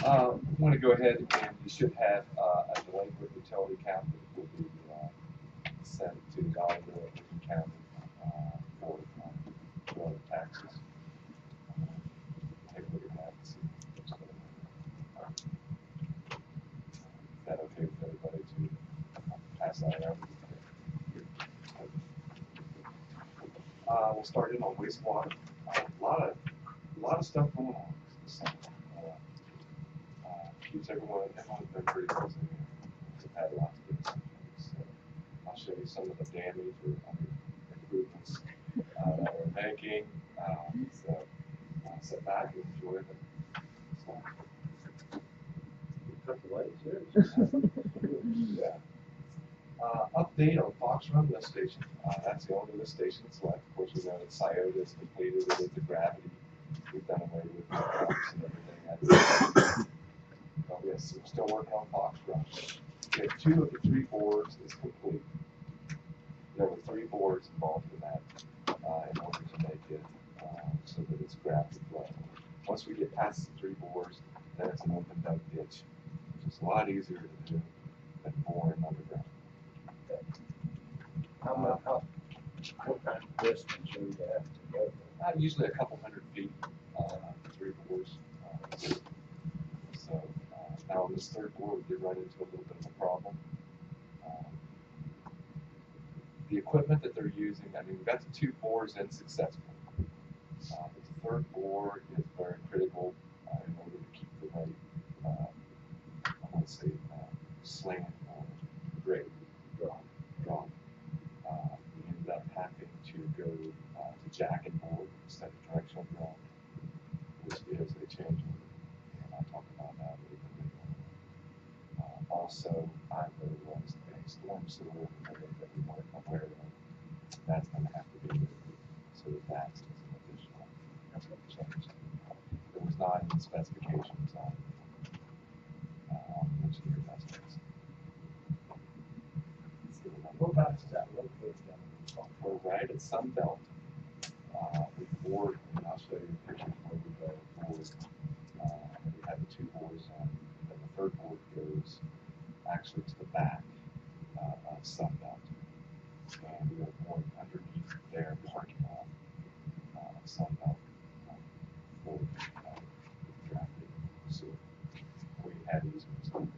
I'm going to go ahead and you should have a delinquent utility account that will be sent to the Valley County for taxes. Take a look at that and see. Is that okay with everybody to pass that around? We'll start in on wastewater. A lot of stuff going on this summer. Keeps everyone's been pretty busy. We've had lots of good things. So I'll show you some of the damage or improvements that we're making. So sit back and enjoy them. So. Yeah. Update on Fox Run lift station. That's the only lift station that's left. Of course, we know that Scioto has completed it with the gravity. We've done away with the pumps and everything. But yes, we're still working on Fox Run. We have 2 of the 3 boards is complete. There were 3 boards involved in that in order to make it so that it's gravity flow. Once we get past the 3 boards, then it's an open dug ditch, which is a lot easier to do than boring underground. What kind of distance do you have to go? Usually a couple hundred feet, 3 bores. So now on this 3rd bore, we did run into a little bit of a problem. The equipment that they're using, I mean, we got the 2 bores in successfully. But the 3rd bore is very critical in order to keep the rate, I want to say, slant or grade drawn. We ended up having to go to jack and board instead of directional draw, which is a change order, and I'll talk about that a little bit later. Also, there was a storm sewer overlay that we weren't aware of. That's going to have to be moved, so that's an additional change. It was not in the specifications on engineer's estimates. Whereabouts is that located? We're right at Sunbelt. We board, and I'll show you pictures where we go forward. We have the 2 boards on, and then the 3rd board goes actually to the back of Sunbelt. And we are going underneath their parking lot of Sunbelt for drafting. So we had easements on it.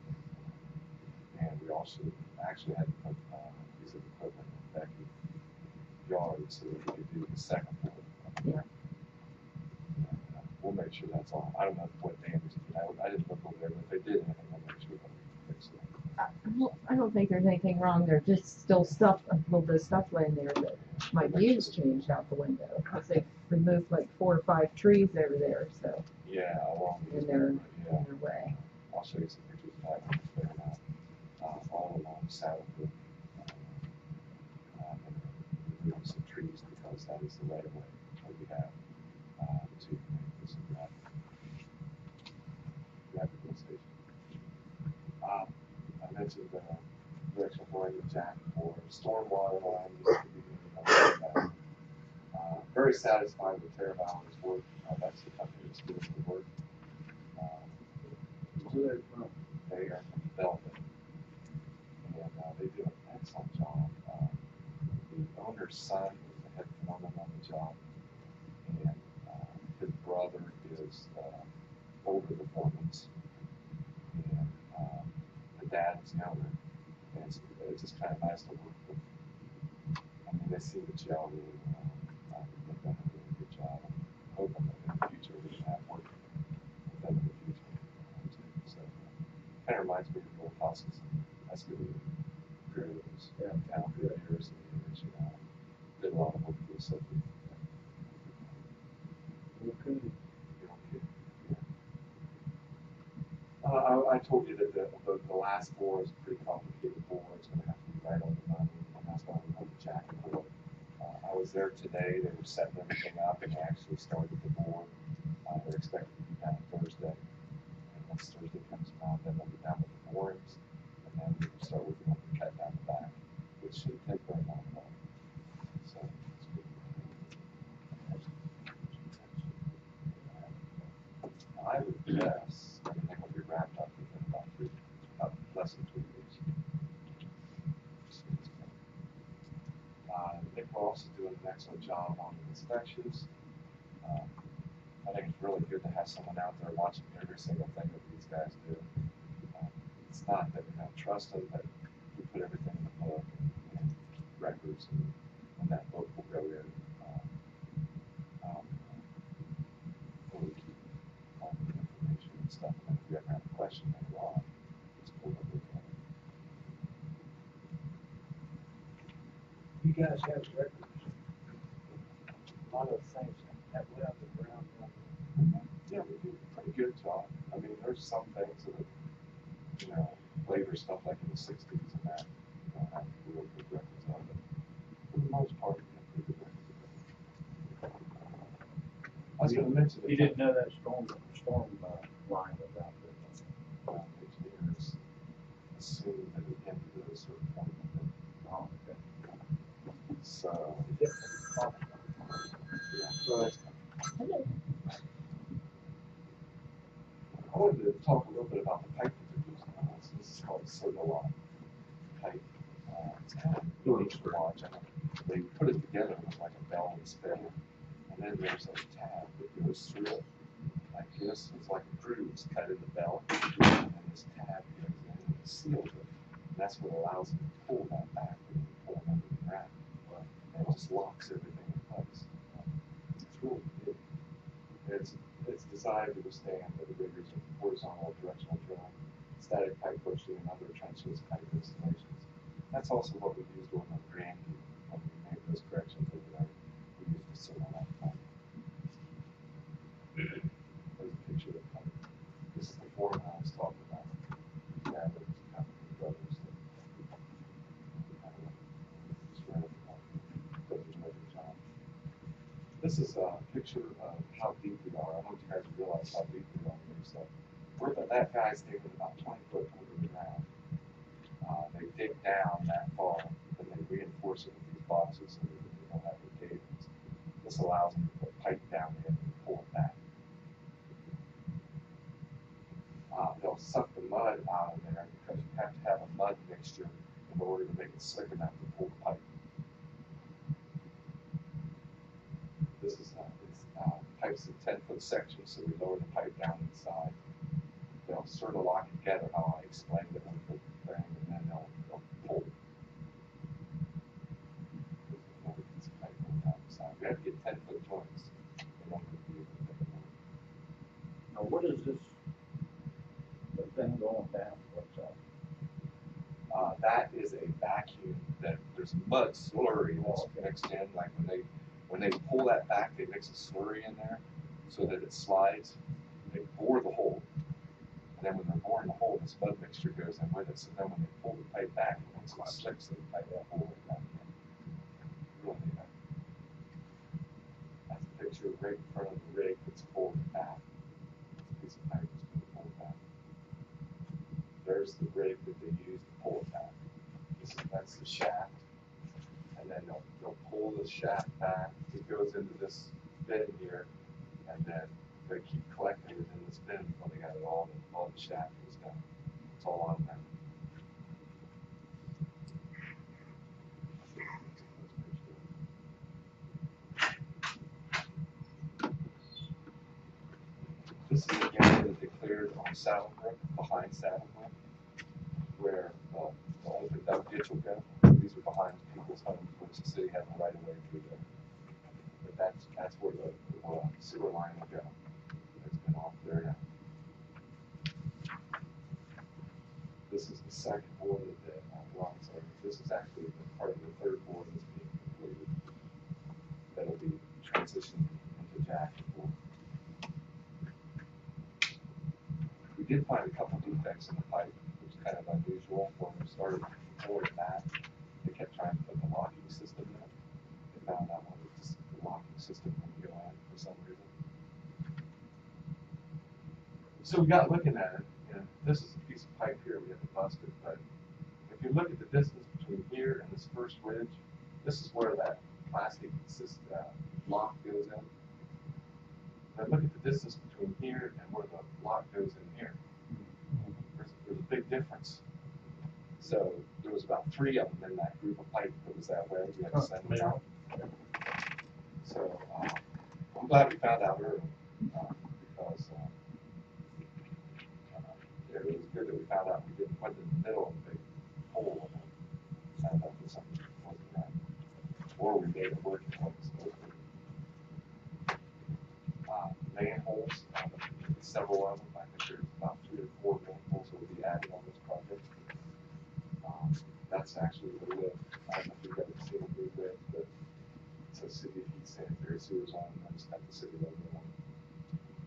And we also actually had to put a piece of equipment in Becky's yard so that we could do the 2nd board. Yeah. We'll make sure that's all. I don't know what damage it did. I didn't look over there, but if they did anything, we'll make sure that we fix it. I don't think there's anything wrong. There's just still stuff, a little bit of stuff laying there that my view's changed out the window because they removed like 4 or 5 trees over there. So Yeah, along in their way. I'll show you some pictures of that when it's there now. All along Saddlebrook. And removing some trees because that is the right of way that we have to make this a rapid station. I mentioned the directional drawing of jack for stormwater line. Very satisfied with TerraValley's work. That's the company that's doing the work. Where are they from? They are from Belgium, and they do an excellent job. The owner's son is the head foreman on the job, and his brother is older the foreman's, and the dad is younger. And it's just kind of nice to work with. I mean, they seem to gel really well. They've done a really good job. I'm hoping that in the future we can have work with them in the future. So kind of reminds me of the old houses. That's good. Creatives, town good years and years, you know. Did a lot of work for the city. Okay. I told you that the last bore is a pretty complicated bore. It's going to have to be right on the money, and that's why we want the jack and bore. I was there today. They were setting everything up, and they actually started the bore. They're expected to be done Thursday. And once Thursday comes around, then they'll be done with the borings, and then we can start working on the cut down the back, which shouldn't take very long at all. So it's good. I would guess, everything will be excellent job on the inspections. I think it's really good to have someone out there watching every single thing that these guys do. It's not that we don't trust them, but we put everything in the book and keep records, and that book will go in. Really keep all the information and stuff. And if we ever have a question later on, just pull up with it. You guys have records. A lot of things that went underground. Yeah, we do a pretty good job. I mean, there's some things that, you know, later stuff like in the 60s and that, you don't have real good records of it. For the most part, we have pretty good records of it. I was going to mention You didn't know that storm line was out there. Engineers assume that it ended at a certain point. Oh, okay. So, Is it- yeah. I wanted to talk a little bit about the pipe that they're using on this. This is called soda pipe. It's kind of unique to watch. They put it together with like a bell and spinner, and then there's a tab that goes through it. Like this, it's like a groove. It's cut in the bell, and this tab goes in and it seals it. And that's what allows it to pull that back when you pull it under the ground. And it just locks everything in place. It's really good. It's designed to withstand the rigors of horizontal directional drilling, static pipe pushing, and other trenchless pipe installations. That's also what we used on the Grandview when we made those corrections over there. We used a similar pipe. There's a picture of the pipe. This is the foreman I was talking about. Yeah, but it's kind of the brothers that just ran it up. Does a really good job. This is a picture of how deep we are. I don't know if you guys realize how deep we are here. So that guy's digging about 20 foot under the ground. They dig down that far, and they reinforce it with these boxes so that they don't have any cables. This allows them to put pipe down in and pull it back. They'll suck the mud out of there because you have to have a mud mixture in order to make it slick enough to pull the pipe. This is pipes in 10-foot sections, so we lower the pipe down inside. They'll sort of lock together how I explained it with the thing, and then they'll pull it. There's another piece of pipe going down the side. We have to get 10-foot joints in order to be able to make it work. Now, what is this? The thing going down? What's that? That is a vacuum that there's mud slurry that's mixed in. Like when they pull that back, they mix a slurry in there so that it slides. They bore the hole, and then when they're boring the hole, this mud mixture goes in with it. So then when they pull the pipe back, once it slicks, the pipe will pull it back in. Really neat. That's a picture right in front of the rig that's pulled back. It's a piece of pipe that's being pulled back. There's the rig that they use to pull it back. That's the shaft, and then they'll pull the shaft back. It goes into this bin here, and then they keep collecting it in this bin until they got it all the shaft is done. It's all on them. This is the area that they cleared on Saddlebrook, behind Saddlebrook, where the open dump ditch will go. These are behind people's homes, which the city has the right of way through there. But that's where the sewer line will go. It's been off there now. This is the second board that well, I'm sorry, this is actually the part of the third board that's being completed. That'll be transitioned into jack board. We did find a couple defects in the pipe, which is kind of unusual. When we started pulling it back, they kept trying to put the locking system in. They found out one of the locking system wouldn't go in for some reason. So we got looking at it, and this is a piece of pipe here we had to bust it, but if you look at the distance between here and this first ridge, this is where that plastic lock goes in. Now look at the distance between here and where the lock goes in here. There's a big difference. So there was about 3 of them in that group of pipe that was that way. We had to send them out. So I'm glad we found out early because it was good that we found out we didn't put it in the middle of the big hole and then found out that something wasn't right. Or we made it work like it's supposed to. Manholes, several of them. I think there's about 3 or 4 manholes that will be added on this project. That's actually where we live. I don't know if you've ever seen it we live, but it's a city of Heath sanitary sewers on it. I just have the city logo on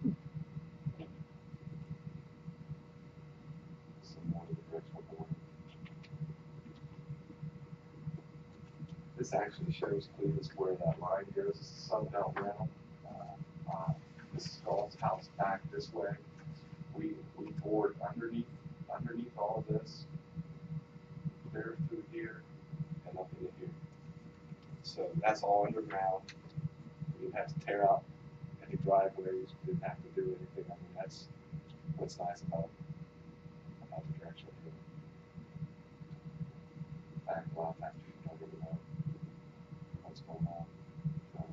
it. Some more of the directional board. This actually shows Cletus where that line goes. This is Sunbelt Rental. This is Gall's house back this way. We bored underneath all of this, there through here, and up into here. So that's all underground. We didn't have to tear out any driveways. We didn't have to do anything. I mean, that's what's nice about the direction here. In fact, a lot of times people don't really know what's going on.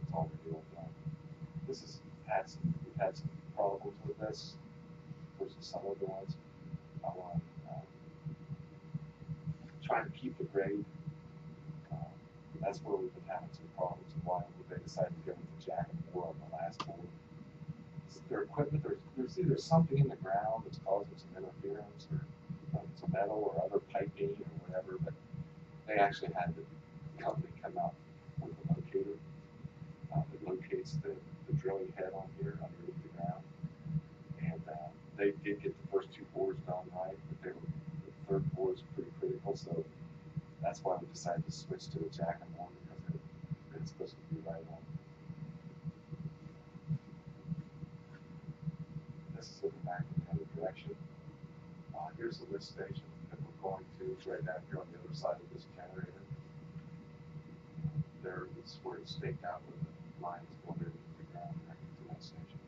It's already all done. We've had some problems with this versus some of the ones. I want trying to keep the grade. That's where we've been having some problems and why they decided to go with the jack and bore on the last board. Their equipment, there's either something in the ground that's causing some interference or some metal or other piping or whatever, but they actually had the company come out with a locator that locates the drilling head on here underneath the ground. And they did get the first 2 bores done right, but the 3rd bore is pretty critical, so that's why we decided to switch to a jack and bore because it's supposed to be right on. This is looking back in the other direction. Here's the lift station that we're going to. It's right down here on the other side of this generator. There is where it's staked out with the lines going underneath the ground connected to that station.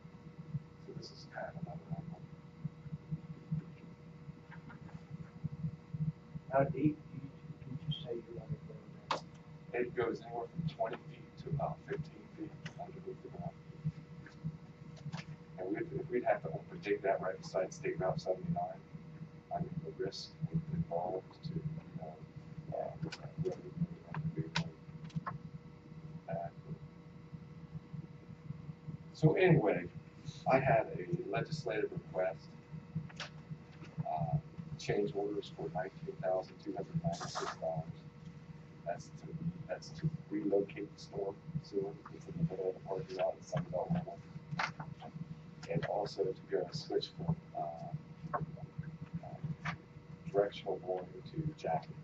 So this is kind of another angle. How deep did you say you want to go there? It goes anywhere from 20 feet to about 15 feet underneath the ground. And if we'd have to open dig that right beside State Route 79, I mean, the risk involved to, really be really bad. So anyway, I had a legislative request, change orders for $19,296. That's to relocate the storm sewer into the middle of the parking lot at Sunbelt Rental, and also to go switch from directional boring to jacking.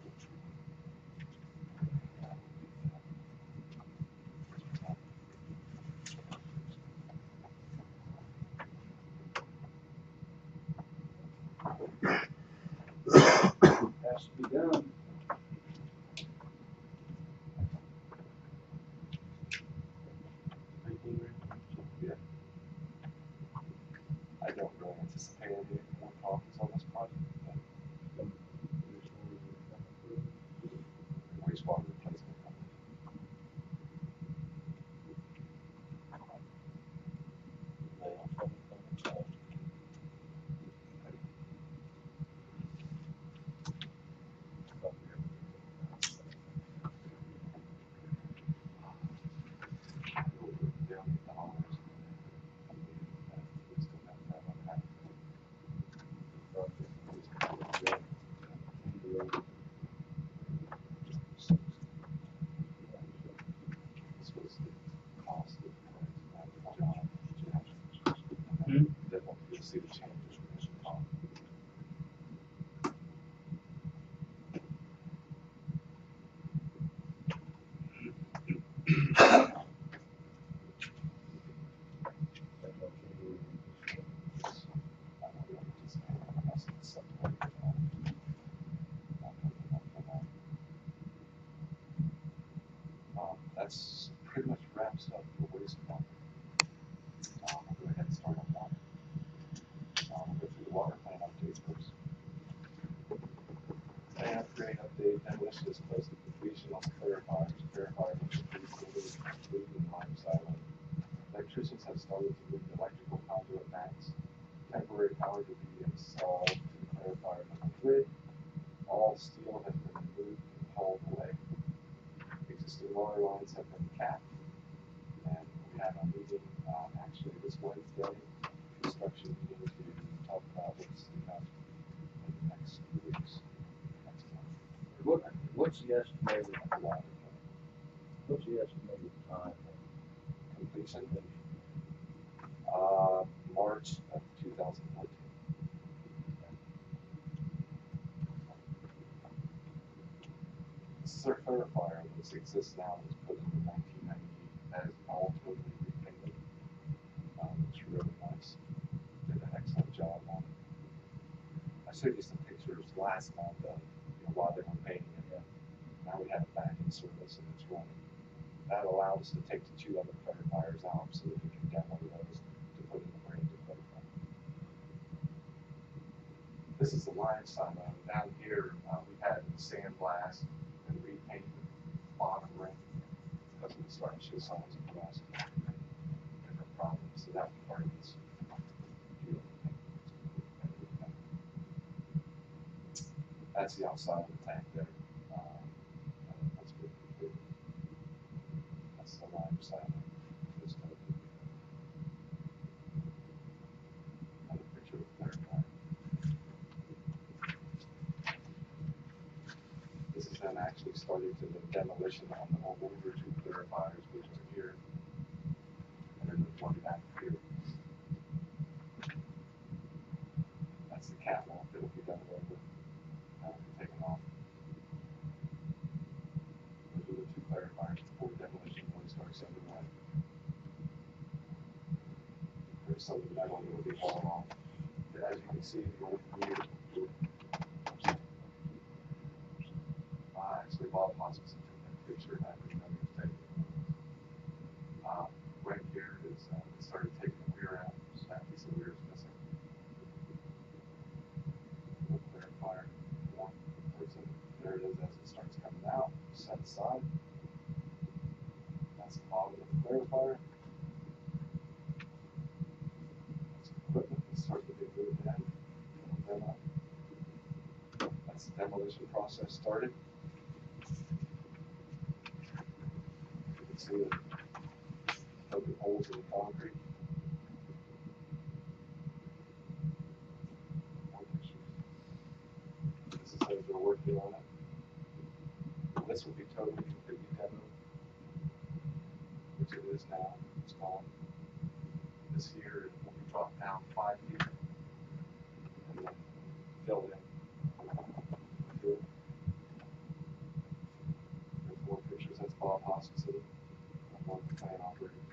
Has to be done. Yeah. I don't really anticipate any more problems on this project. Wastewater replacement company. This was the cost of the job. Then you'll see the changes in this cost. That's pretty much wraps up the wastewater. I'll go ahead and start on water. We'll go through the water plant update first. Plant upgrade update, demolition is close to completion on the clarifiers. Clarifiers are completely complete in line of sight on started to move the electrical conduit banks. Temporary power to be installed to clarifier number 3. All steel has been removed and hauled away. Existing water lines have been capped. And we have a meeting actually this Wednesday, construction meeting to talk about what's enough in the next few weeks, next month. What's the estimated, A lot of what's the estimated time? completion. March of 2014. This is our clarifier, which exists now, was put in 1990 as all totally repainted. It's really nice. Did an excellent job on it. I showed you some pictures last month of while they were painting it. Yeah. Now we have it back in service and it's running. That allowed us to take the 2 other clarifiers out so that we can demo those to put in the brand new clarifier. This is the line silo. Down here, we had sandblast and repaint the bottom ring because we started to show signs of rust and different problems. So that part is that's the outside of the tank there. That's good. That's the line silo. Another picture of the clarifier. This is them actually starting to the demolition on the older 2 clarifiers, which are here, and then there's one back here. That's the catwalk that will be done away with. Taken off. Those are the 2 clarifiers before demolition really starts underway. There's some of the metal that will be falling off. As you can see, the old gear. Actually, Bob Hoskins took that picture, and I didn't know he was taking it. Right here is it started taking the weir out. So that piece of weir is missing. We'll clarifier one person. There it is as it starts coming out. Set aside. That's the bottom of the clarifier. That's equipment that starts to be moved in. Demo. That's the demolition process started. You can see it open holes in the concrete. More pictures. This is as they're working on it. This will be totally completely demoed, which it is now. It's gone. This here will be dropped down 5 feet and then filled in. Good. There's more pictures. That's Bob Hoskinson, one of the plant operators,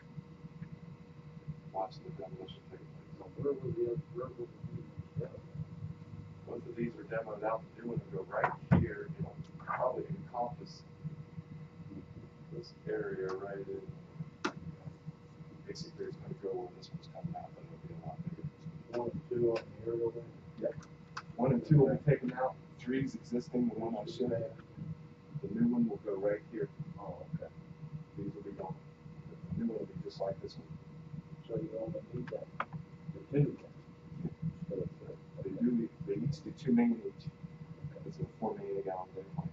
watching the demolition take place. So where will the go? Both of these are demoed out. The new one will go right here. It'll probably encompass this area right in. Basically, it's going to go where this one's coming out, but it'll be a lot bigger. 1 and 2 on the aerial then? Yep. 1 and 2 will be taken out. 3 is existing. The one I showed. The new one will go right here. Oh, okay. These will be gone. The new one will be just like this one. So you only need that, the 2 then? Instead of 3. They each do 2 million each. It's a 4 million gallon day plant.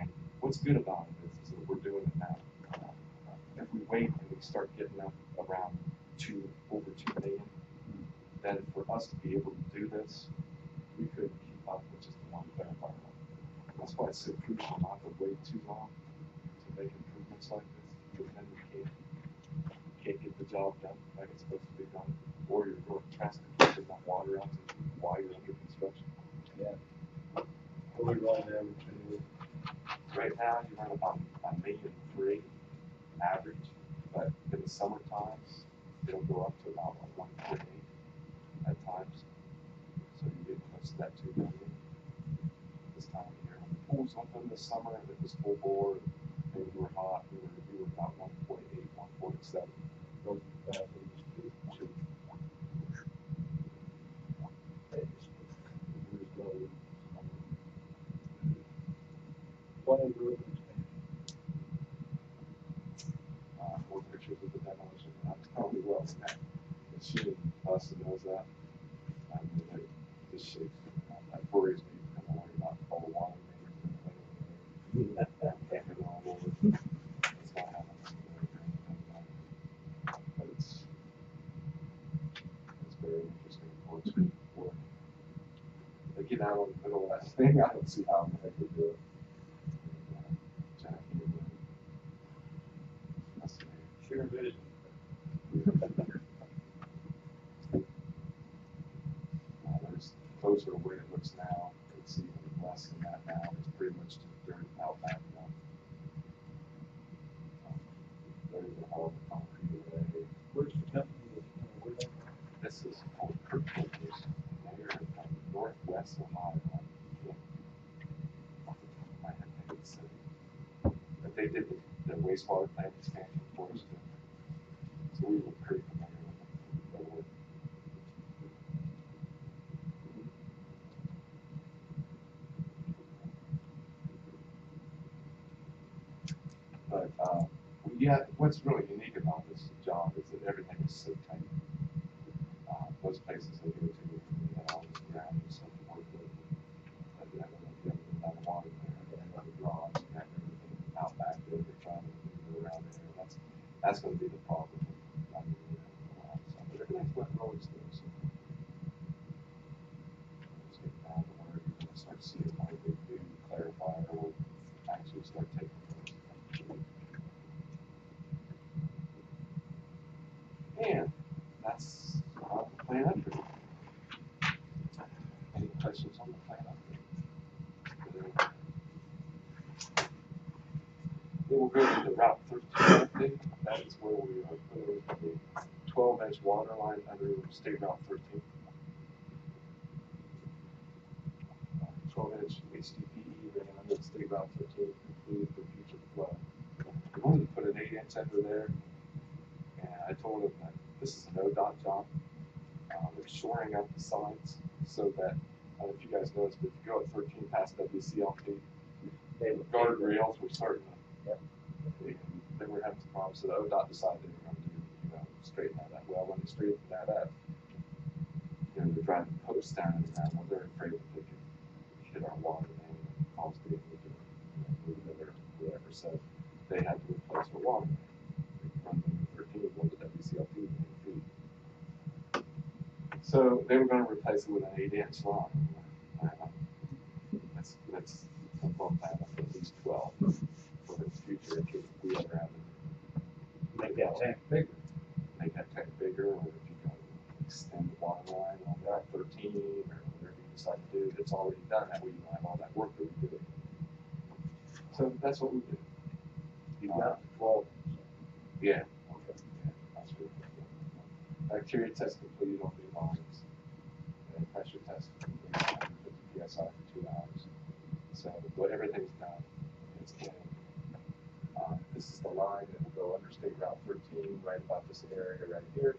And what's good about it is that we're doing it now. If we wait and we start getting up around over 2 million, then for us to be able to do this, we couldn't keep up with just the one clarifier. That's why it's so crucial not to wait too long to make improvements like this, because then you can't get the job done like it's supposed to be done, or you're going to transportation, not water out while you're under construction. Yeah. What do we run average? Right now, you run about 1.3 million average, but in the summertime, it'll go up to about 1.8 at times. So you get close to that 2 million this time of year. When the pools open this summer, it was full bore, and we were hot. We were about 1.8, 1.7. Those capacities to Planned road expansion. More pictures of the demolition. well. She also knows that. I mean, this shit, that worries me because I worry about all the water meters and everything all over. It's not happening. But it's very interesting work. They get out in the middle of that thing. I don't see how they could do it. Jackie and that's Sure vision. there's closer to where it looks now. It's even less than that now. It's pretty much just dirt out back now. There's a hall of concrete array. Where's the company that's gonna work on that? This is called Kirkwood. They're in northwest Ohio. I can't off the top of my head maybe the city. But they did the wastewater plant expansion for us too. So we were pretty familiar with their work. But yeah, what's really unique about this job is that everything is so tight. Most places I go to, you have all this ground and stuff to work with. But you have everything down the water there, and other jobs, you have everything out back there. They're trying to move around there. That's going to be the problem. I mean, but everything's went really slow. So let's get down to where you're going to start seeing how they do clarify or actually start taking place. And that's all the plan update. Any questions on the plan update? Then we'll go to the Route 13 update. That is where we are putting the 12-inch water line under State Route 13. 12-inch HDPE ran under State Route 13 completed for future flow. We wanted to put an 8-inch under there, and I told him that this is an ODOT job. They're shoring up the sides so that, I don't know if you guys noticed, but if you go at 13 past WCLP, the guardrails were starting to, they were having some problems. So the ODOT decided they were going to straighten that up. Well, when they straightened that up, they're driving posts down in the ground. Well, they're afraid that they could hit our water main and cause damage or move it or whatever. So they had to replace our water main. From the 13 going to WCLP feet. So they were going to replace it with an 8-inch line. Let's bump that up to at least 12 for the future in case we ever have to Make that tank bigger. Make that tank bigger, or if you go extend the water line on Route 13 or whatever you decide to do, it's already done. That way you don't have all that work that we did. So that's what we did. You got 12. Yeah. Okay. Yeah, that's really good. Bacteria test completed on new lines. And pressure test completed on 150 psi for 2 hours. So everything's done. It's in. This is the line that will go under State Route 13, right about this area right here.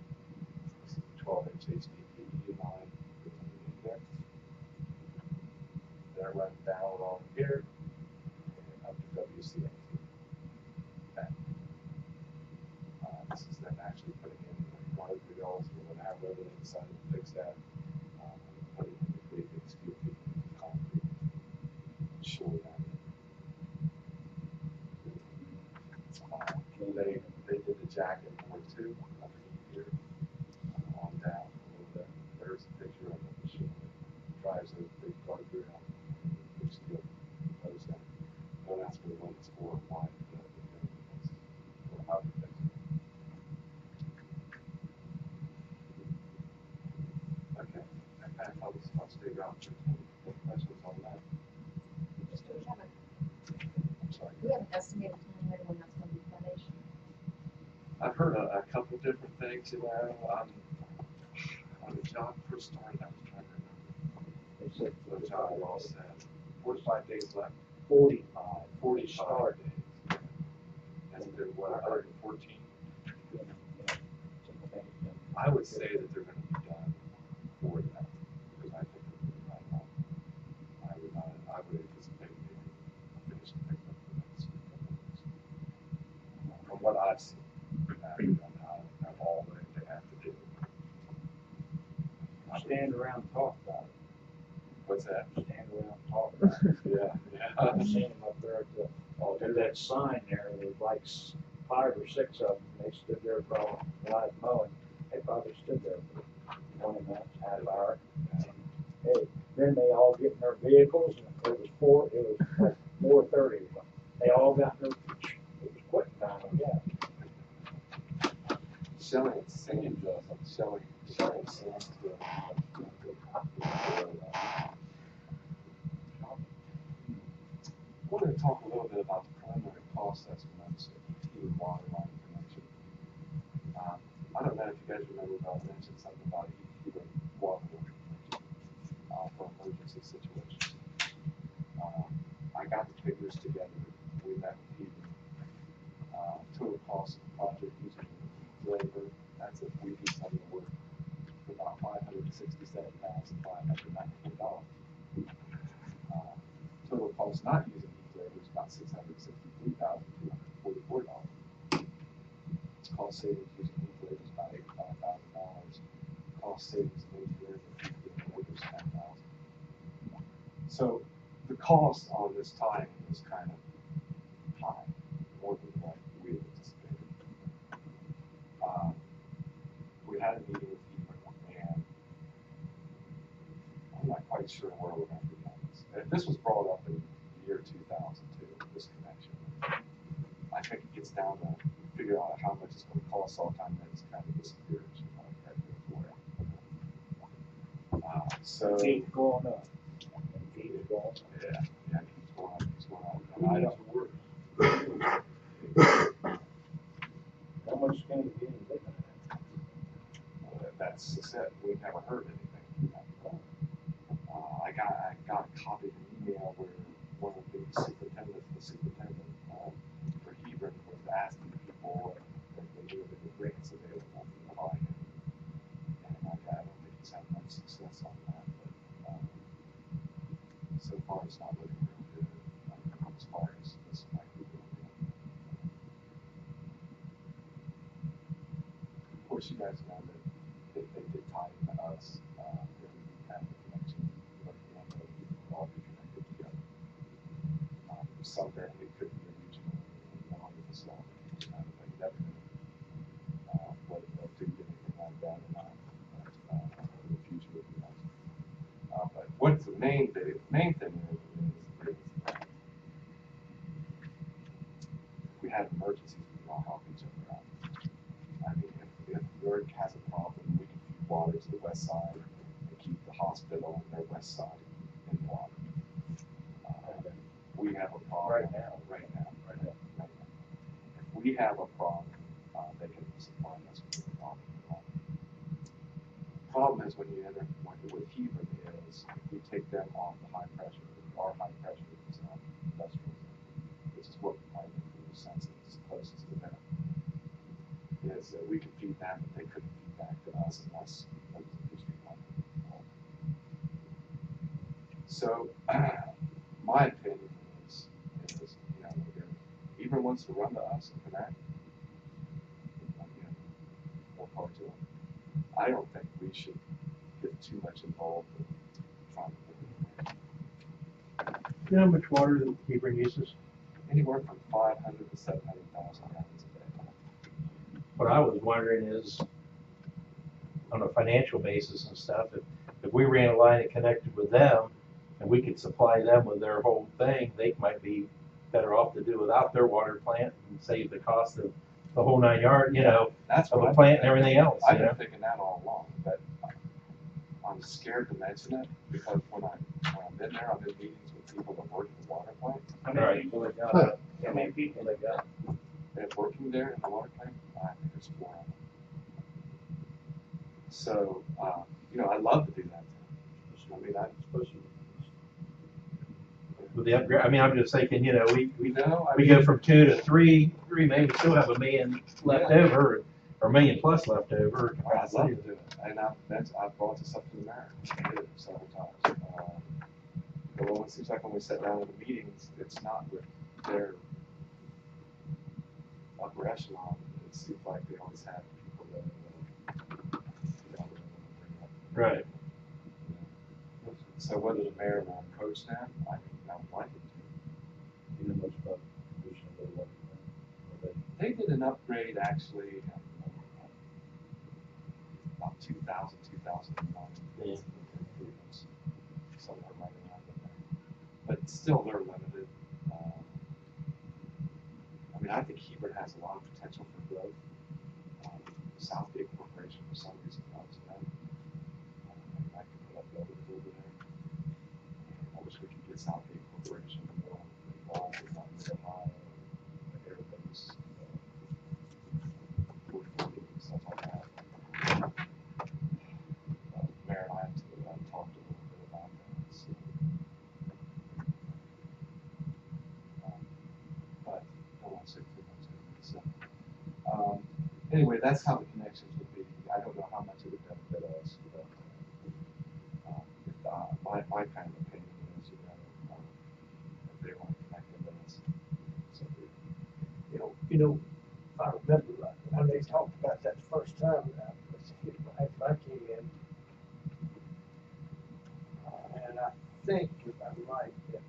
This is the 12-inch HDPE line. There. That runs down along here and up to WCLT. Okay. This is them actually putting in the guardrails or whatever they decided to fix that. Putting in the great big steel concrete. Show that. They did the jacket board too, underneath here, on down a little bit. There's a picture of the machine that drives those big guardrail, big steel posts down. Don't ask me what it's for, why, or how to fix it. Okay, that kind of helps us stay around 15. Any questions on that? Just do we have I'm sorry. we have an estimated timeline when that's going to be finished? I've heard a couple different things, when the job first started, I was trying to remember. They said The job all said 45 days left. 45. 40 start days. Hasn't been what, 114? I would say that they're going to be done before that, because I think they're moving right along. I would anticipate maybe finishing things up for the next couple of weeks. From what I've seen, I don't know all the way to add stand around and talk about it. What's that? Stand around and talk about it. Yeah. I've seen them up there at that sign there, there was like 5 or 6 of them, they stood there for all live mowing, they probably stood there for 20 minutes, half hour. And, hey, then they all get in their vehicles, and it was like 4:30, they all got in their, it was quitting time, yeah. Shelling and sand, shelling and sand. I wanted to talk a little bit about the preliminary cost estimates of heating water line connection. I don't know if you guys remember, but I mentioned something about heating water line connection for emergency situations. I got the figures together. We met with Heath. Total cost of the project using labor, that's if we do some of the work, about $567,594. Total cost not using Heath labor is about $663,244. Cost savings using Heath labor is about $85,000. Cost savings in engineering and Heath labor is $10,000. So the cost on this tie is kind of high, more than what we had anticipated. We had a meeting with Heath, and I'm not quite sure where we're going to be on this. This was brought up in the year 2002, this connection. I think it gets down to figure out how much it's going to cost all the time, and then it's kind of disappears. So Keep going up. Keep going up. yeah, it keeps going up, keeps going up. I And I mean, don't, it's worse. How much can it be in living? that's it. We've never heard anything from that. I got a copy of an email where one of the superintendent for Hebron was asking people if they knew there were grants available for providing it. And I don't think he's had much success on that, but so far it's not looking real good as far as this might be going. Of course, you guys know that if they did tie into us, then we have a connection, but again, we would all be connected together. Someday it could be a regional water facility, but you never know whether they'll do anything like that or not. In the future would be nice. But what's the main thing is that if we have emergencies, we can all help each other out. I mean, if York has a problem, we can feed water to the west side and keep the hospital on their west side in water. We have a problem right now. If we have a problem, they can supply us with a problem. The problem is when you enter with Heath is we take them off the high pressure, our high pressure industrial, which is what I think the sense is closest to them. Is that we can feed them, but they couldn't feed back to us unless there was a district line involved. So, my opinion is you know, if Hebron wants to run to us and connect, more power to them. I don't think we should get too much involved in trying to You know how much water the Hebron uses? anywhere from 500 to 700,000 gallons a day. What I was wondering is, on a financial basis and stuff, if we ran a line and connected with them, and we could supply them with their whole thing, they might be better off to do without their water plant and save the cost of the whole 9 yards, you know, That's of what the I've plant been and everything else, I've you been know? thinking that all along, but I'm scared to mention it because when I'm in there, I'm in meetings with people that work in the water plant. How many Right. people they got? How many people they got? They're working there in the water plant. I think there's 4 of them. So, you know, I'd love to do that. I mean, I'm supposed to. With the upgrade, I mean, I'm just thinking, you know, we I we mean, go from 2 to 3, maybe still have $1 million left over, or $1 million plus left over. I'd love to do it, and I've brought this up to the mayor. I did it several times. But it seems like when we sit down in the meetings, it's not with their upper echelon. It seems like they always have people that you know, Right. So whether the mayor will approach them, I think I'm likely to. You know much about pollution they want, They did an upgrade actually about 2009. Yeah. Improvements, somewhere right around in there. But still, they're limited. I mean, I think Hebert has a lot of potential for growth. Southgate Corporation, for some reason, loves them. I could put up buildings over there. I wish we could get Southgate Corporation more involved with Ohio, Air Base, portfolio, stuff like that. Mayor and I have to talked a little bit about that. So, but I won't say too much of it. So, anyway, that's how the connections would be. I don't know how much it would benefit us, but my kind of opinion is, if they want to connect into us, so You know, if I remember right, when they talked about that the first time, after I came in, and I think, if I'm right, that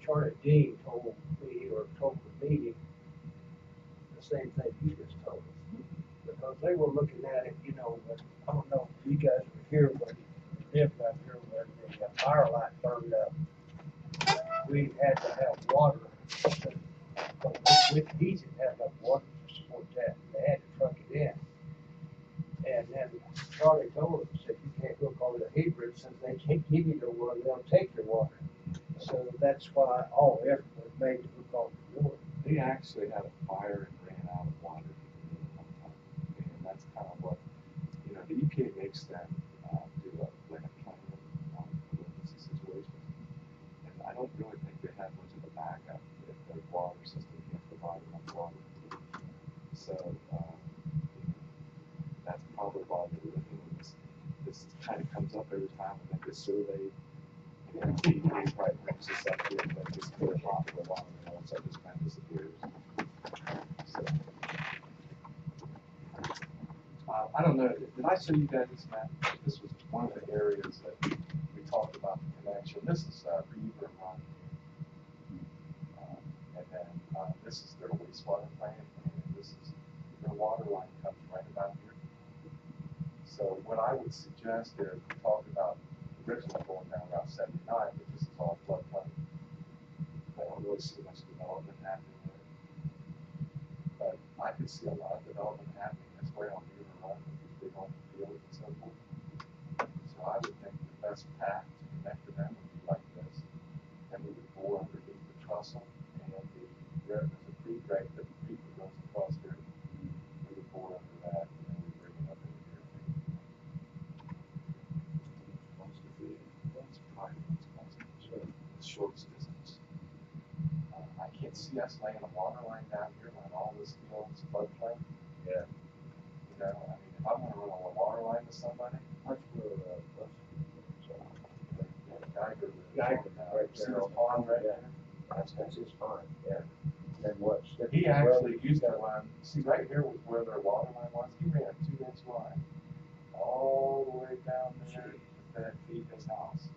Charlie Dean told me, or told the meeting, the same thing you just told us. Because they were looking at it, you know, I don't know if you guys were here when you lived out here when the fire light burned up. We had to have water. But he didn't have enough water to support that. They had to truck it in. And then Charlie told them, said, you can't hook all the Hebert since they can't give you the water, they'll take your water. So that's why all effort was made to hook all the water. they actually had a fire and ran out of water one time. And that's kind of what, the EPA makes them do like a plan on emergency situations. And I don't really think they have much of a backup if their water system can't provide enough water. So that's probably why they're looking at this. This kind of comes up every time when they get surveyed. And the EPA probably brings this up here, and they just put it off for a while, and all of a sudden this kind of disappears. So, I don't know, did I show you guys this map? This was one of the areas that we talked about the connection. This is Beaver Run. And then this is their wastewater plant, and this is their water line comes right about here. So what I would suggest is we talk about originally going down Route 79, but this is all floodplain. I don't really see much development happening there. But I could see a lot of development happening this way on Beaver Run with these big open fields and so forth. So I would think the best path to connect to them would be like this. Then we would bore underneath the trestle, and there's a creek right there, the creek that runs across here. We would bore under that, and then we bring it up into here. That's probably what's possible. Sure. The shortest distance. I can't see us laying a water line down here when all this field's floodplain. Yeah. I mean, if I'm gonna run a water line to somebody, That's where, Geiger, Geiger, right see there. this pond right Yeah. there? that's his fine, yeah. And what? He actually used to run, see right here was where their water line was, he ran a 2-inch line all the way down there to feed his house.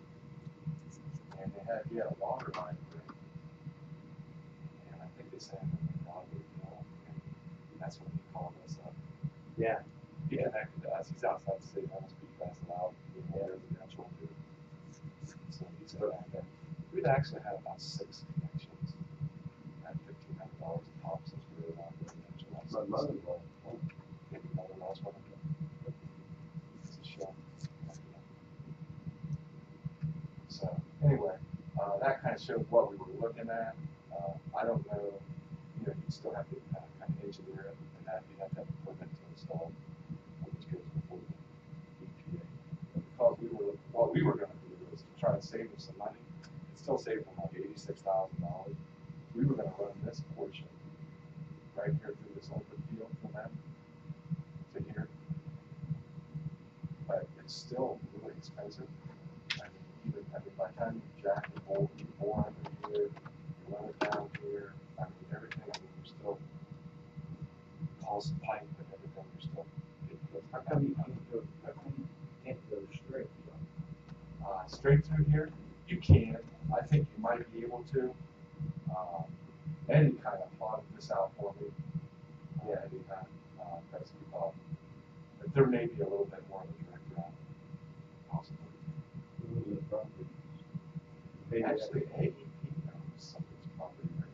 And he had a water line break. And I think they said, God, and that's when he called us up. Yeah. He connected to us, he's outside the city limits, but you guys allowed residential to. So he's connected. We'd actually had about 6 connections at $1,500 a pop since we were on residential. My mother-in-law. Maybe mother-in-law's one of them. It's a show. So anyway, that kind of showed what we were looking at. I don't know, you'd still have to kind of engineer it, and that you'd have to have equipment to install, which goes before the EPA. Because what we were going to do was to try to save them some money. It still saved them like $86,000. We were going to run this portion right here through this open field from them to here. But it's still really expensive. By the time you jack the bolt, you bore under here, you run it down here, everything, you're still pulse pipe and everything, you're still getting close. How come you can't go straight? Straight through here, you can. I think you might be able to. Eddie kind of plotted this out for me. Yeah, Eddie had, because he thought that there may be a little bit more of a direct route, possibly. Who was the property? Actually, AEP owns some of this property right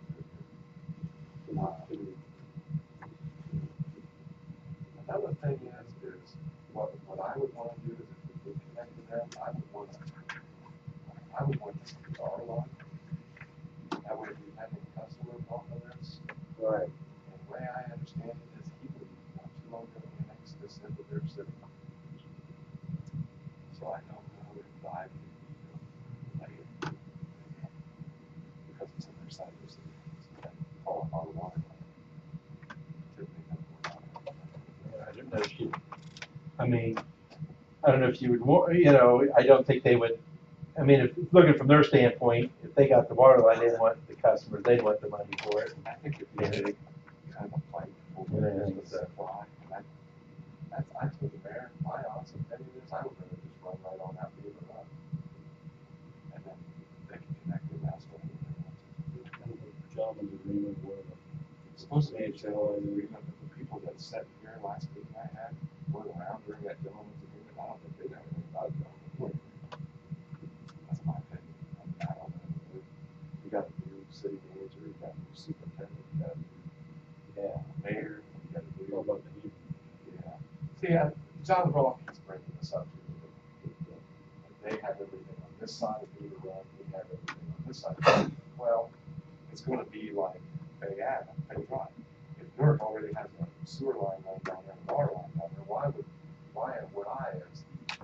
through here. Another thing is what I would want to do is if we did connect to them, I would want this to be our line. That way we have any customers off of this. Right. And the way I understand it is he would not too long ago annex this into their city. So I don't know if I would later. Because it's on their side of the city. So they call it our water line. Typically, that's what I don't know if you, I mean, I don't know if you would, I don't think they would, I mean, if looking from their standpoint, if they got the water line, they want the customers, they'd want the money for it. I think it'd be a big kind of fight over the supply. And I told the mayor, my honest opinion is I would rather just run right on that beaver run. And then they can connect and that's what they want to do. Gentleman's agreement where It's supposed to be a gentleman's agreement, but the people that sat here last meeting I had weren't around during that gentleman's agreement. I don't think they know anything about it. That's my opinion. I don't know. We got a new city manager, we got a new superintendent, we got a new mayor, we got a new. How about the Heath? Yeah. See, John Rock keeps bringing this up to me. They have everything on this side of Beaver Run, we have everything on this side. Well, it's going to be like Bay Drive. If Newark already has a sewer line running down there and a water line down there, why would I as the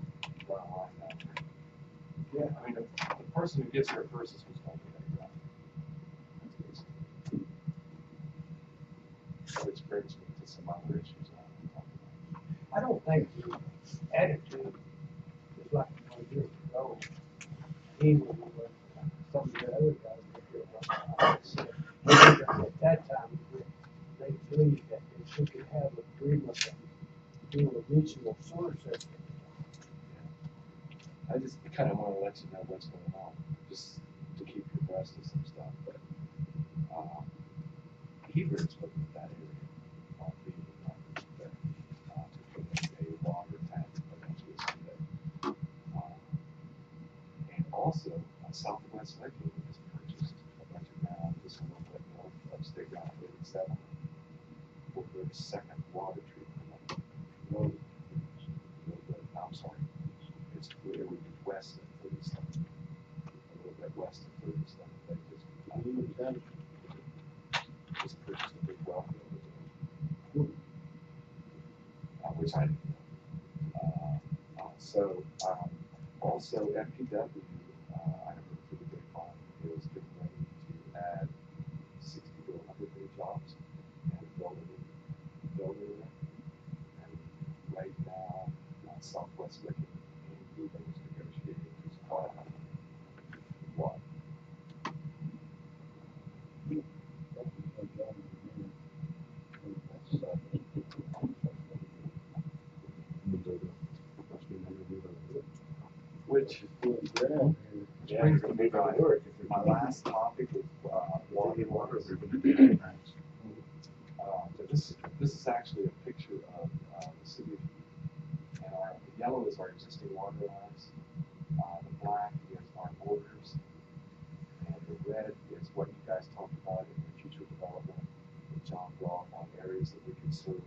run a line down there? Yeah, I mean, the person who gets here first is who's going to get it done. Which brings me to some other issues I want to talk about. I don't think the attitude is like 20 years ago. He was with some of the other guys that here at that time, they believed that if we could have an agreement and do a regional sewer system. I just kind of want to let you know what's going on, just to keep you abreast of some stuff. But Hebert's looking at that area on Beaver Run there to put a water tank eventually someday. And also, Southwest Lakewood has purchased a bunch of ground just a little bit north of State Route 37 for their second water treatment. I'm sorry. It would be west of 37. A little bit west of 37. They just purchased a big well field, which I didn't know. Also MPW, I heard through the grapevine, is getting ready to add 60 to 100 new jobs and build a new building there. And right now, Southwest Liquid and Google is negotiating to supply water. Which brings me to my last topic is water. This is actually a picture of the city of Heath. And the yellow is our existing water lines. The black is our borders. And the red is what you guys talked about in the future development with John Brock on areas that we could serve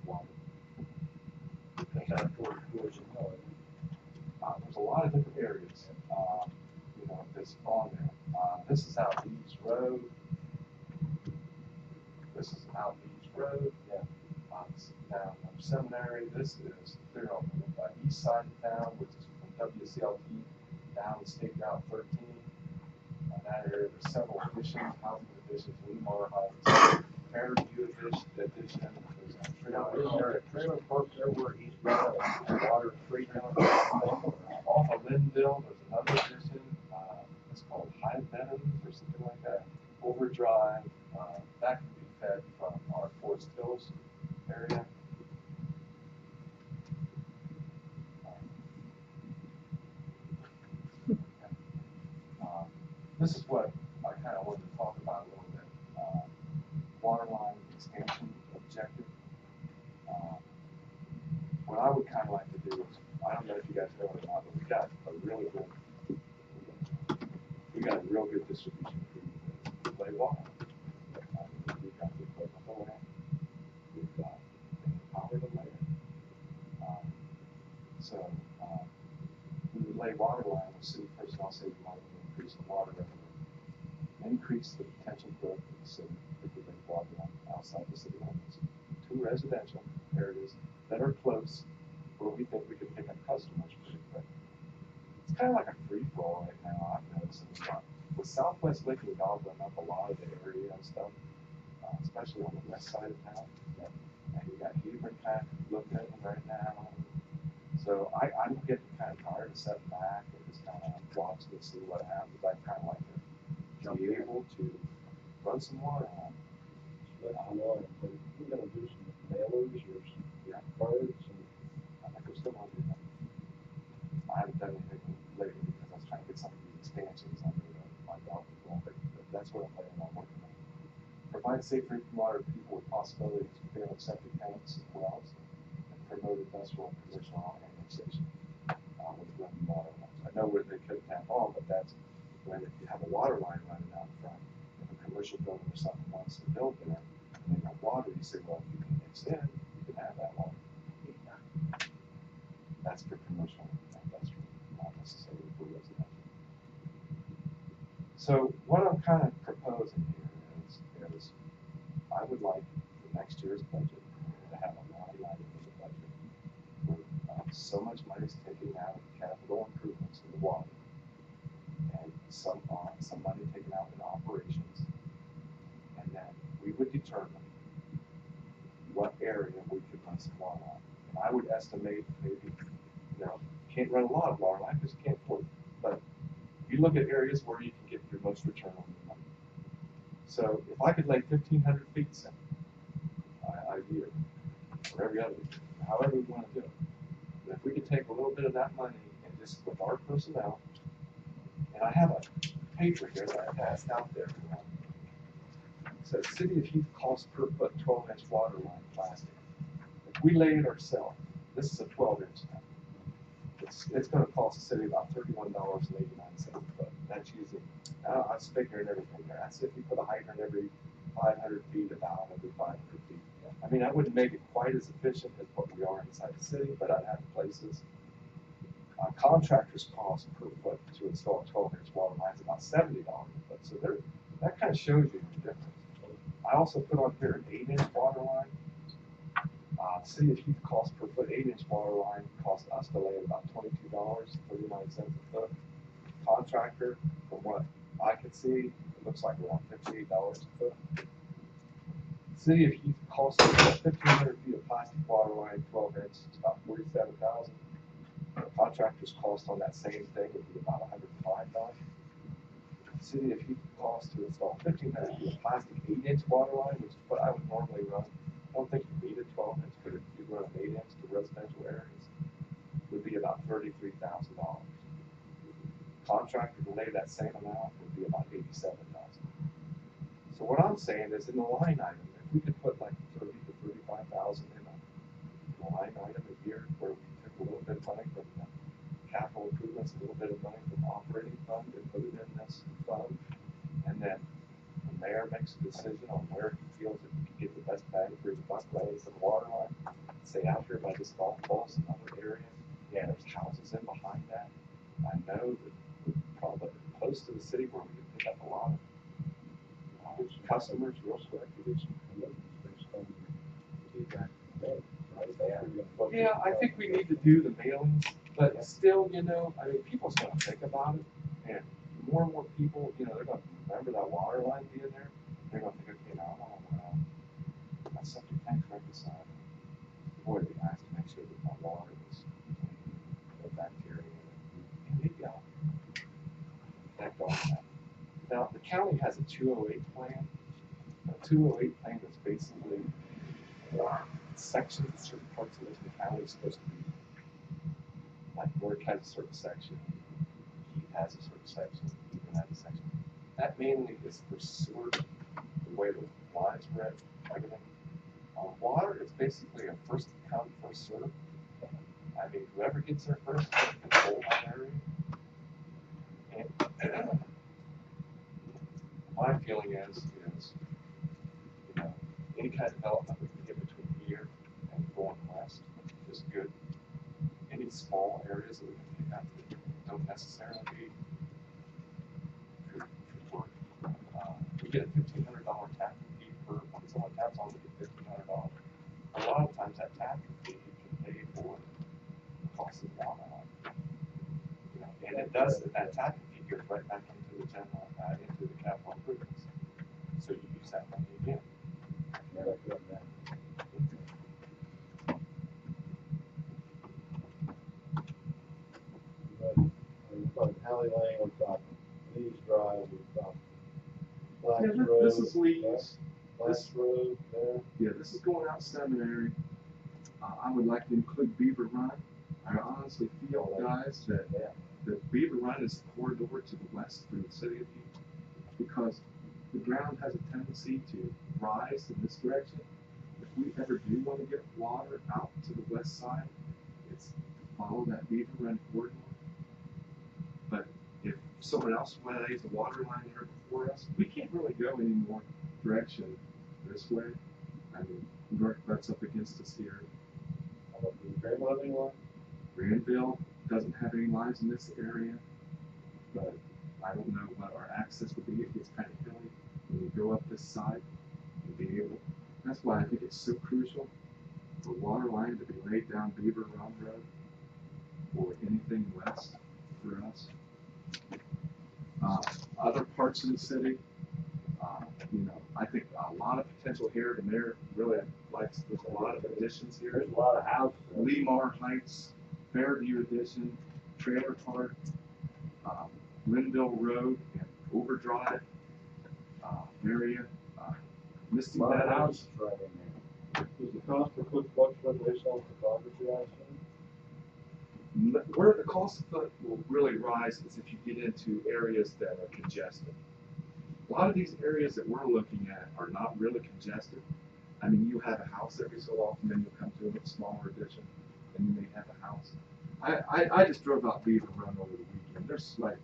water. There's a lot of different areas, that's on there. This is out Beach Road. This is out Beach Road. Yeah. Down Seminary. This is clear on the east side of town, which is from WCLT down State Route 13. That area, there's several additions, housing additions, Lemar Heights, Fairview addition. Now, is there a trailer park there where he's got a water treatment? Off of Linville, there's another addition. It's called High Benham or something like that. Overdrive. That can be fed from our Forest Hills area. this is what I kind of wanted to talk about a little bit. Water line expansion objective. What I would kind of like to do is, I don't know if you guys know it or not, but we got a real good distribution crew to lay water. We've got the equipment to lay it. We've got the power to lay it. So we would lay water line with city personnel, say we wanted to increase the water revenue, increase the potential growth of the city if we lay water line outside the city limits. 2 residential areas that are close, where we think we can pick up customers pretty quick. It's kind of like a free-for-all right now, I've noticed. With Southwest Licking gobbling up a lot of the area and stuff, especially on the west side of town. And you got Heath kind of looking at them right now. So I'm getting kind of tired of sitting back and just kind of watching to see what happens. I kind of like to be able to run some water on. Let you know, but we're gonna do some mailers or some cards and. I think we're still going to do that. I haven't done anything lately because I was trying to get some of these expansions under my belt as well, but that's what I'm planning on working on. Provide safe drinking water to people with possibilities to fill septic tanks and wells, and promote industrial and commercial annexation with running water lines. I know where they could tap on, but that's when if you have a water line running out in front, if a commercial building or something wants to build there, and they got water, you say, well, if you can mix in, you can have that water. That's for commercial and industrial, not necessarily for residential. So what I'm kind of proposing here is I would like the next year's budget to have a line item in the budget where so much money is taken out of capital improvements in the water, and some money taken out in operations, and then we would determine what area we could run some water on. And I would estimate maybe, can't run a lot of water line because you can't afford it. But you look at areas where you can get your most return on your money. So if I could lay 1,500 feet a year, or every other year, however we want to do it, and if we could take a little bit of that money and just with our personnel, and I have a paper here that I passed out there. It says City of Heath cost per foot 12-inch water line plastic. If we lay it ourselves, this is a 12-inch now. It's going to cost the city about $31.89 a foot. That's using, I was figuring everything there. That's if you put a hydrant every 500 feet, a valve every 500 feet. I mean, I wouldn't make it quite as efficient as what we are inside the city, but I'd have places. Contractors' cost per foot to install a 12-inch water line is about $70 a foot. So that kind of shows you the difference. I also put on here an 8-inch water line. City of Heath cost per foot 8-inch water line cost us to lay at about $22.39 a foot. Contractor, from what I can see, it looks like around $58 a foot. City of Heath cost us 1,500 feet of plastic water line, 12 inch, it's about $47,000. Contractor's cost on that same thing would be about $105. City of Heath cost to install 1,500 feet of plastic 8-inch water line, which is what I would normally run. I don't think you need a 12-inch, but if you run an 8-inch to residential areas, would be about $33,000. Contractor to lay that same amount would be about $87,000. So what I'm saying is, in the line item, if we could put like $30,000 to $35,000 in a line item a year, where we took a little bit of money from the capital improvements, a little bit of money from operating fund, and put it in this fund, and then the mayor makes a decision on where he feels that he can get the best bang for his buck, laying some water line. Say out here by this golf course and other areas, yeah, there's houses in behind that. I know that we're probably close to the city where we can pick up a lot of customers real quick. Yeah, I think we need to do the mailings, but still, I mean, people's going to think about it, and more people, they're going to remember that water line being there. They're going to think, okay, now I want my septic tank right beside it. Boy, it'd be nice to make sure that my water was no bacteria in it. And maybe I'll act on that. Now, the county has a 208 plan. A 208 plan is basically sections, certain parts of which the county is supposed to be. Like York has a certain section, Heath has a certain section, Heath has a section. That mainly is for sewer, the way the lines read, everything. On water, it's basically a first come, first served. I mean, whoever gets there first can control that area. And my feeling is, you know, any kind of development we can get between here and going west is good. Any small areas that we can pick up that don't necessarily be could work. We get a $1,500 tapping fee per, when someone taps on, we get $1,500. A lot of times that tapping fee can pay for the cost of the water line. You know, and it does, that tapping fee goes right back into the general, into the capital improvements. So you use that money again. Yeah, that's good, man. We've got Alley Lane, we've got Lee's Drive, we've got Black's Yeah, Road. this is Lee's. Black's Road there. Yeah, this is going out Seminary. I would like to include Beaver Run. I honestly feel, guys, that Beaver Run is the corridor to the west through the city of Heath, because the ground has a tendency to rise in this direction. If we ever do want to get water out to the west side, it's to follow that Beaver Run corridor. But if someone else lays a water line here before us, we can't really go any more direction this way. I mean, North butts up against us here. How about the Greenville Living one? Granville doesn't have any lines in this area, but I don't know what our access would be. It gets kind of hilly when you go up this side and be able. That's why I think it's so crucial for water line to be laid down Beaver Run Road or anything west for us. Other parts of the city, you know, I think a lot of potential here. The mayor really likes. There's a lot of additions here. There's a lot of houses. Lemar Heights, Fairview Addition, Trailer Park, Linville Road, and Overdrive area, Misty A lot of Meadows. houses right in there. Does the cost per foot fluctuate based on topography, I assume? Where the cost of foot will really rise is if you get into areas that are congested. A lot of these areas that we're looking at are not really congested. I mean, you have a house every so often, then you'll come to a smaller addition, and you may have a house. I just drove out Beaver Run over the weekend. There's like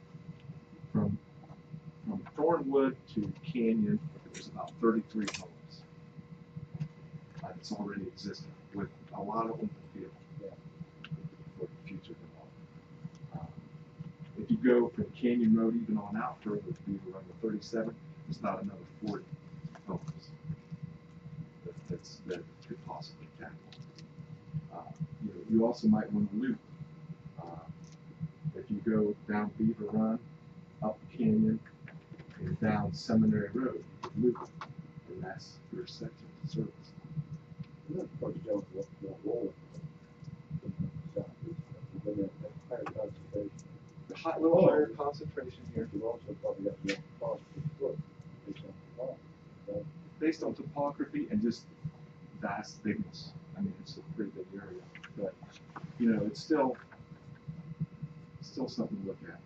from Thornwood to Canyon, there's about 33 homes that's already existing, with a lot of them to fill for future development. If you go from Canyon Road even on out further to Beaver Run to 37, there's about another 40 homes that could possibly tackle. You know, you also might want to loop. If you go down Beaver Run, up Canyon, and down Seminary Road, you could loop, and that's your section of service. Of course, Joe, what role higher concentration. A little higher concentration here. You also probably have more cost per foot based on topography. Based on topography and just vast bigness. I mean, it's a pretty big area, but you know, it's still something to look at.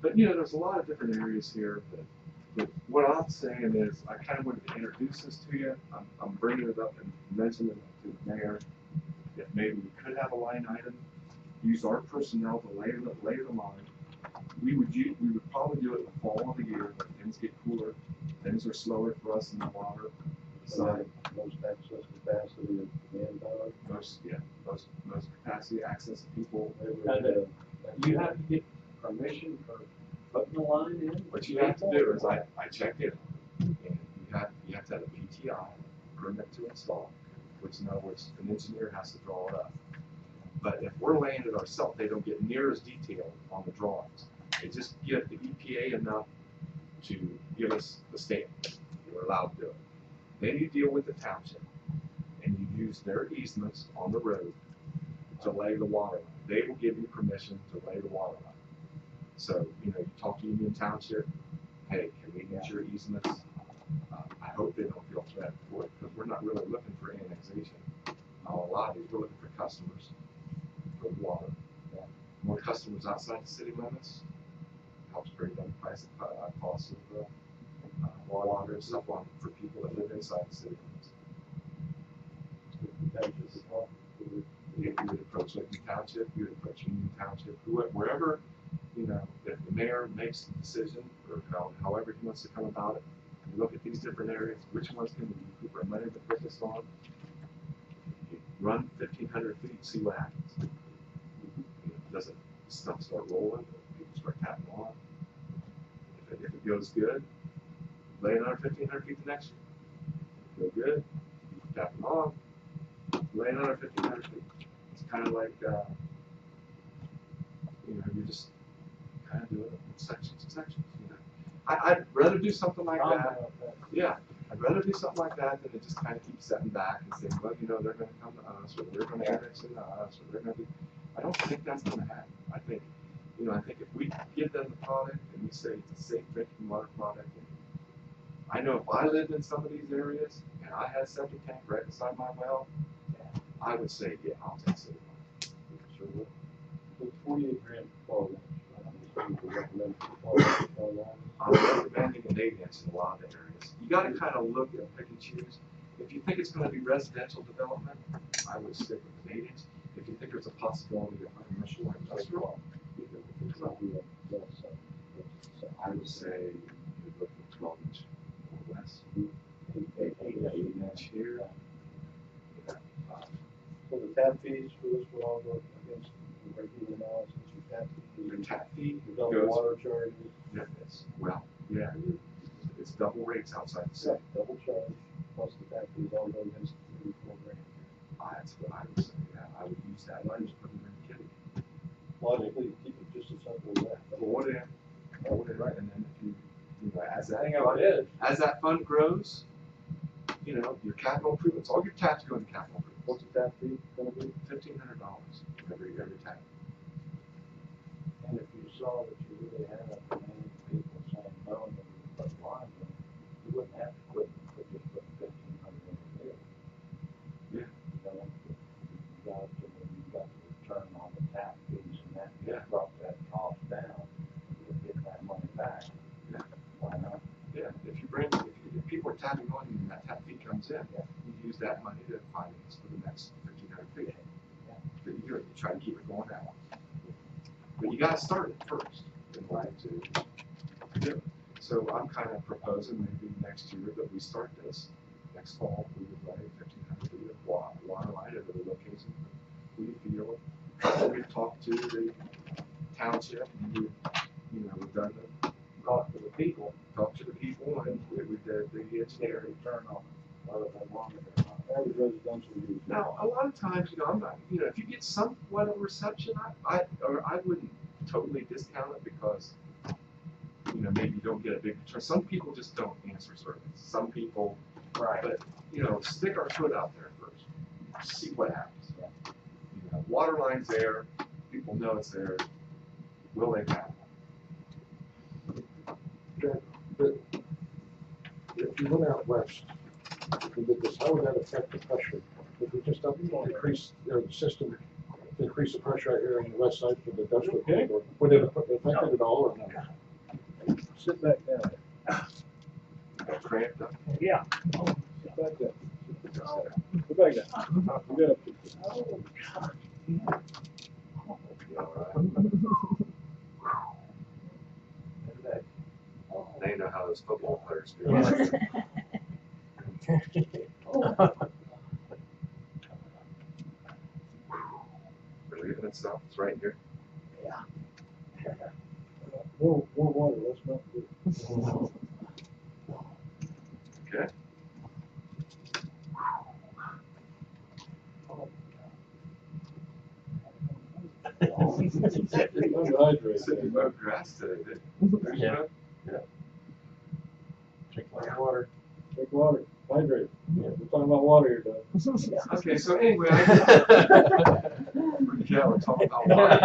But you know, there's a lot of different areas here. But what I'm saying is, I kind of wanted to introduce this to you. I'm bringing it up and mentioning it to the mayor. If maybe we could have a line item, use our personnel to lay the line. We would probably do it in the fall of the year when things get cooler. Things are slower for us in the water. So most access capacity and manpower. Most capacity, access to people. You have to get permission for putting the line in? What you have to do is I checked it, and you have to have a PTI, permit to install, which in other words, an engineer has to draw it up. But if we're laying it ourselves, they don't get near as detailed on the drawings. They just give the EPA enough to give us the stamp. You're allowed to do it. Then you deal with the township, and you use their easements on the road to lay the water line. They will give you permission to lay the water line. So, you know, you talk to Union Township, hey, can we use your easements? I hope they don't feel threatened for it, because we're not really looking for annexation. A lot of these, we're looking for customers for water. More customers outside the city limits helps bring down the price of cost of water and stuff on for people that live inside the city limits. You would approach Lincoln Township, you would approach Union Township, wherever, you know, if the mayor makes the decision, or however he wants to come about it, you look at these different areas, which ones can you put money to put this on? You run 1,500 feet, see what happens. You know, does it stuff start rolling? People start tapping on. If it goes good, lay another 1,500 feet the next year. Go good, keep tapping on, lay another 1,500 feet. It's kind of like, you know, you just kind of do it in sections and sections. You know, I'd rather do something like that. Yeah, I'd rather do something like that than to just kind of keep setting back and saying, well, you know, they're going to come to us, or they're going to annex into us, or they're going to do. I don't think that's going to happen. I think, you know, I think if we give them the product and we say it's a safe drinking water product, and I know if I lived in some of these areas and I had a septic tank right beside my well, I would say, yeah, I'll take city water. Sure will. The 48 grand fall. I'm recommending an 8-inch in a lot of the areas. You got to kind of look and pick and choose. If you think it's going to be residential development, I would stick with an 8-inch. If you think there's a possibility of commercial or industrial, you can look at 12. So I would say you look at 12-inch or less. 8-inch here. So the tap fees for this would all go against the regular analysis, your tap fees? Your tap fee Double goes, water charges? yeah, it's double rates outside the city. Double charge, plus the tap fees all go against the 4 grand. That's what I would say, yeah, I would use that money to put it in the kitty. Logically, keep it just as simple as that. Pull it in, right, and then if you know, as that fund grows, you know, your capital improvements, all your taps go into capital improvements. What's the tap fee gonna be? $1,500 every tap. And if you saw that you really had many people saying no and then you put lines in, you wouldn't have to quit, but just put 1,500 in the deal. Yeah. You got the return on the tap fees and that brought that cost down. You would get that money back. Yeah. Why not? Yeah, if people are tapping on you and that tap fee comes in, you use that money to finance for the next 1,500 feet. Yeah. But you do it, you try to keep it going that way. But you got to start it first in order to do it. So I'm kind of proposing maybe next year that we start this. Next fall, we would lay 1,500 feet of water line at the location we feel. We've talked to the township, and we've done the Talk to the people. Talk to the people, and we did the engineering. Return on other than longer than average residential use. Now, a lot of times, I'm not, if you get somewhat of reception, I wouldn't totally discount it because, maybe you don't get a big return. Some people just don't answer surveys. Some people, Right. But, stick our foot out there first. See what happens. Yeah. Water line's there. People know it's there. Will they have But if you went out west, if we did this, how would that affect the pressure? If we just increase the system, increase the pressure out here on the west side for the industrial corridor, would it affect it at all or no? Sit back down. cramped up? Yeah. Sit back down. Sit back down. We got to. Oh, God. They know how those football players do. Relieving itself. It's right here. More water, let's not do. Okay. Sitting above grass today, didn't you? Yeah. Drink water. Drink water. Hydrate. We're talking about water here, Doug. Okay, so anyway, yeah, we're talking about water.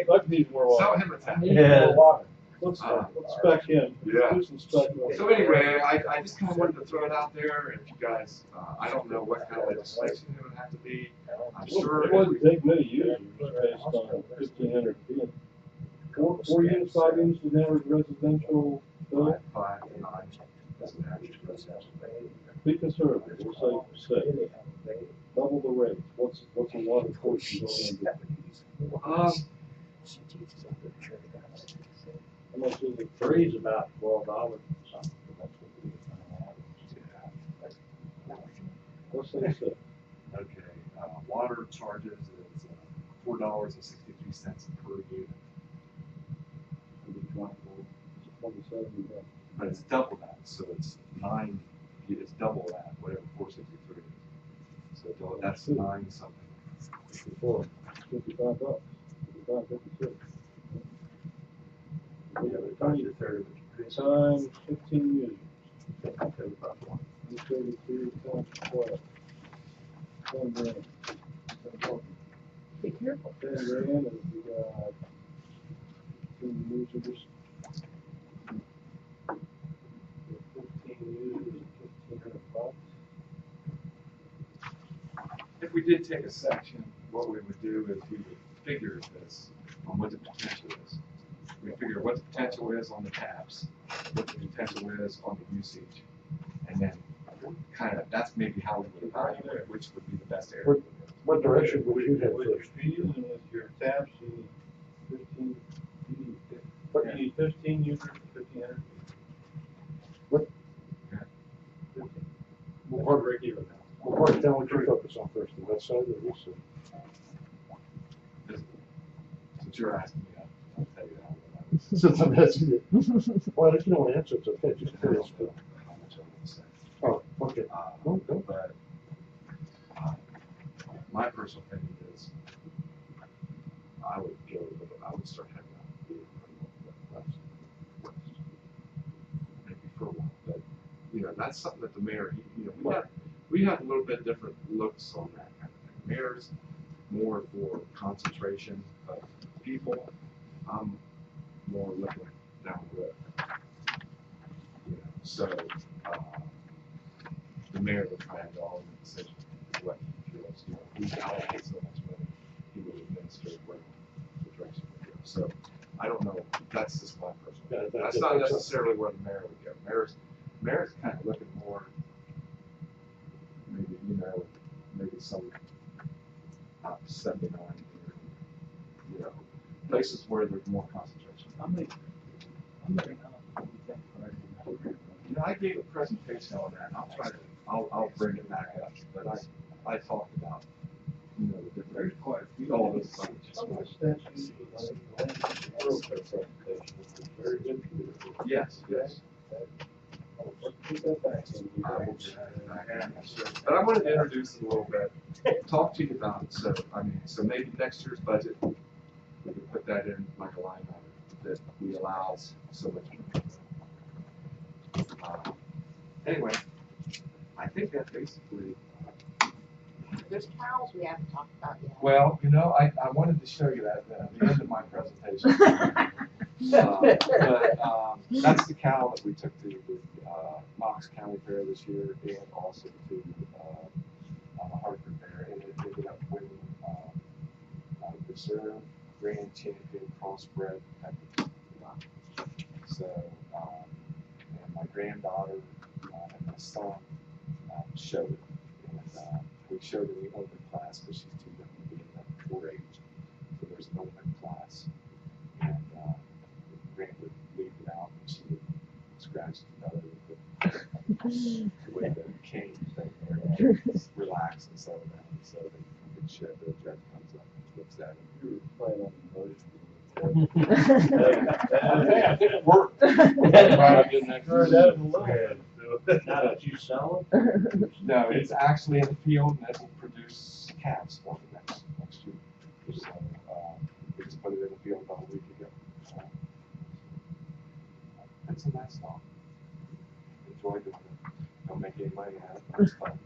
Doug needs more water. Sell him a tap. Yeah. More water. Let's spec him. Yeah. Do some spec. So anyway, I just kind of wanted to throw it out there, and you guys, I don't know what kind of legislation it would have to be. I'm sure. It wouldn't take many users based on 1,500 feet. 4 units, 5 units in average residential Bill, five to nine as an average. be conservative, we'll say, double the rates, what's a lot of portion going into? Um, How much is it? Three's about $12 or something. Let's say six. okay, water charges is $4.63 per unit, It'd be 27, yeah. but it's double that, so it's nine, it's double that, whatever 463 is. So that's nine something. 54, $55, 55, 56. Yeah, but probably a third of it. Times 15 users. 32 times 12. 10 grand. Be careful. 10 grand, and you got 15 users. 15 users, $1,500. If we did take a section, what we would do is we would figure this on what the potential is. We figure what the potential is on the taps, what the potential is on the usage, and then kind of, that's maybe how we would evaluate which would be the best area. What direction would you head With your first? fees and with your taps, you need 15, What- you need 15 users, 1,500. What- 15. What That's part, break even now. what part of town would you focus on first, the west side or the east side? Since you're asking me, I'll tell you that. Since I'm asking you. Well, if you don't want to answer, it's okay, just curious. How much I want to say. Oh, okay. No, but my personal opinion is I would start heading out maybe for a while, but that's something that the mayor, we have a little bit different looks on that kind of thing. Mayor's more for concentration of people. I'm more looking down the road. So the mayor would try and all the decision what he feels, we allocate so much money, he would administer where the direction would go. So I don't know, that's just my personal opinion. That's not necessarily where the mayor would go. Mayor's kind of looking more, maybe, maybe some 79 here, places where there's more concentration. How many houses do you think are in that? I gave a presentation on that, and I'll bring it back up, but I talked about, the different, all this stuff. Very good. Yes, yes. Keep that back in. But I wanted to introduce it a little bit, talk to you about it, so maybe next year's budget, we could put that in like a line item, that we allow so much. Anyway, I think that basically, There's cows we haven't talked about yet. well, I wanted to show you that at the end of my presentation. But that's the cow that we took to the Knox County Fair this year, and also to Hartford Fair, and it ended up winning Reserve Grand Champion Crossbred Peppers. So, and my granddaughter and my son showed it, and we showed it in the Olympic class because she's too young to be in that 4-H. So there's an Olympic class, and Grant would leave it out, and she would scratch the belly with the cane thing there, and just relax and settle down, so they could shed. The judge comes up and looks at it. You were playing on emotion. I think it worked. Now, did you sell it? No, it's actually in the field, and it'll produce calves for the next year. So we just put it in the field about a week ago. It's a nice dog. Enjoy doing it. Don't make any money out of it, but it's fun.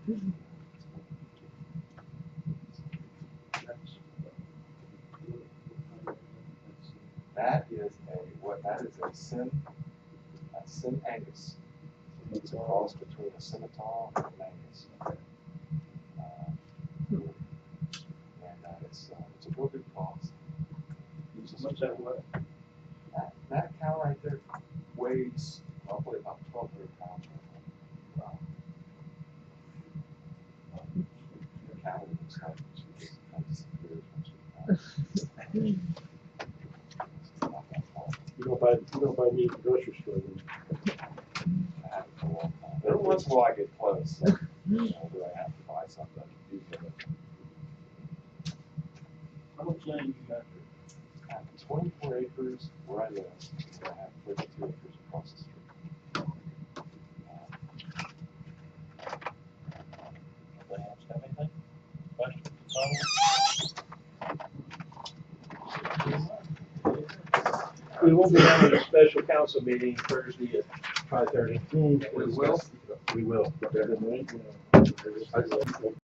That is a Sim Angus. It's a cross between a Simmental and an Angus. And it's a real good cross. What's that worth? That cow right there weighs Roughly about 1,200 pounds. Wow. The cattle looks like she just kind of disappears when she's not that tall. You don't buy meat at the grocery store, then. I have it for a long time. Every once in a while I get close, so, you know, do I have to buy something? Do get it. How much land you got there? I have 24 acres where I live, and I have 32 acres across the street. Anybody else have anything? Questions, comments? We will be having a special council meeting Thursday at 5:30. We will. We will. Better than that, you know.